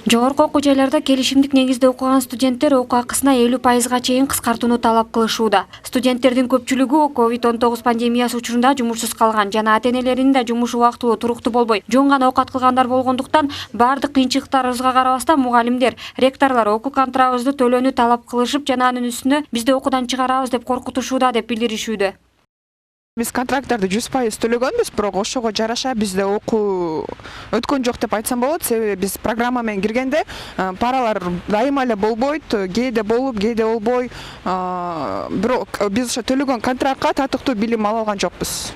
Жогорку окуу жайларда келишимдик негизде окуган студенттер окуу акысына 50%га чейин кыскартууну талап кылышууда. Студенттердин көпчүлүгү COVID-19 пандемиясы учурунда жумушсуз калган жана ата-энелеринин да жумушу убактылуу туруктуу болбой жөн гана оокат кылгандар болгондуктан баардык кыйынчылыктарыбызга карабастан мугалимдер, ректорлор окуу контрагыбызды төлөөнү талап кылышып жана анын үстүнө бизди окуудан чыгарабыз деп коркутушууда деп билдиришүүдө. Биз контракттарды 100% төлөгөнбүз, бирок ошого жараша бизде окуу өткөн жок деп айтсам болот. Себеби биз программа менен киргенде паралар дайыма эле болбойт, кээде болуп, кээде болбой. Бирок биз ошо төлөгөн контрактка татыктуу билим ала алган жокпуз.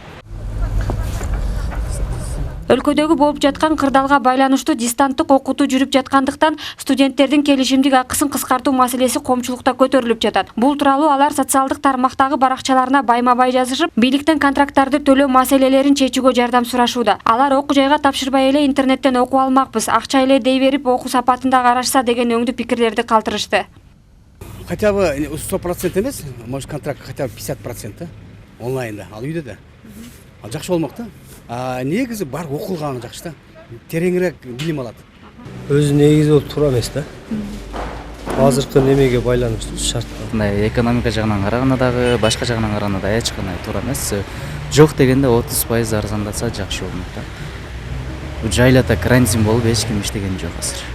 Өлкөдөгү болуп жаткан кырдаалга байланыштуу дистанттык окутуу жүрүп жаткандыктан студенттердин келишимдик акысын кыскартуу маселеси коомчулукта көтөрүлүп жатат. Бул тууралуу алар социалдык тармактагы баракчаларына байма-бай жазышып, бийликтен контракттарды төлөө маселелерин чечүүгө жардам сурашууда. Алар окуу жайга тапшырбай эле интернеттен окуп алмакпыз, акча эле дей берип окуу сапатын да карашса деген өңдүү пикирлерди калтырышты. Хотя бы 100% эмес, может контракт хотя бы 50% онлайнда, ал үйдө да. Ал жакшы болмок да. Негизи бар окулганы жакшы да. Тереңирээк билим алат. Өзү негизи болуп туура эмес да. Азыркы немеге байланыштуу шарт. Мындай экономика жагынан караганда дагы, башка жагынан караганда да эч кандай туура эмес. Жок дегенде 30% арзандаса жакшы болмок да. Бул жайлата карантин болуп эч ким иштеген жок азыр.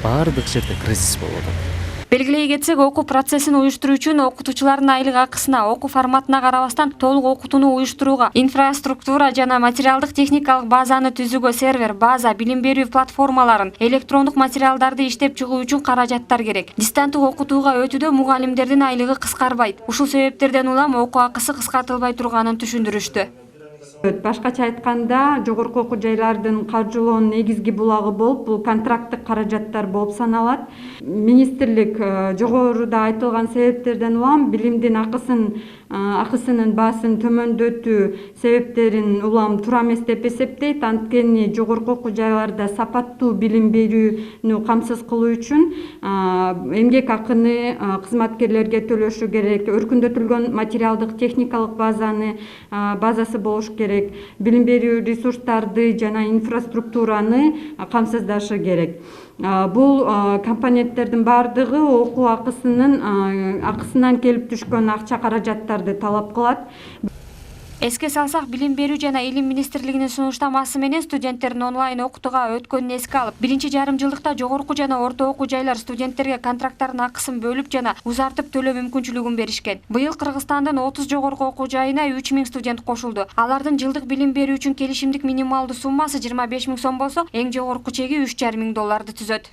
Баардык жерде кризис болуп атат. Белгилей кетсек, окуу процессин уюштуруу үчүн окутуучулардын айлык акысына, окуу форматына карабастан толук окутууну уюштурууга, инфраструктура жана материалдык техникалык базаны түзүүгө сервер, база, билим берүү платформаларын, электрондук материалдарды иштеп чыгуу үчүн каражаттар керек. Дистанттык окутууга өтүүдө мугалимдердин айлыгы кыскарбайт. Ушул себептерден улам окуу акысы кыскартылбай турганын түшүндүрүштү. Башкача айтканда, жогорку окуу жайлардын каржылоонун негизги булагы болуп, бул контракттык каражаттар болуп саналат. Министрлик жогоруда айтылган себептерден улам билимдин акысынын баасын төмөндөтүү себептерин улам туура эмес деп эсептейт. Анткени жогорку окуу жайларда сапаттуу билим берүүнү камсыз кылуу үчүн эмгек акыны кызматкерлерге төлөшү керек, өркүндөтүлгөн материалдык техникалык базасы болуш керек. Билим берүү ресурстарды жана инфраструктураны камсыздашы керек. Бул компоненттердин баардыгы окуу акысынан келип түшкөн акча каражаттарды талап кылат. Эске салсак, билим берүү жана илим министрлигинин сунуштамасы менен студенттердин онлайн окутууга өткөнүн эске алып, биринчи жарым жылдыкта жогорку жана орто окуу жайлар студенттерге контракттардын акысын бөлүп жана узартып төлөө мүмкүнчүлүгүн беришкен. Быйыл Кыргызстандын 30 жогорку окуу жайына 3000 студент кошулду. Алардын жылдык билим берүү үчүн келишимдик минималдуу суммасы 25 000 сом болсо, эң жогорку чеги $3,500 түзөт.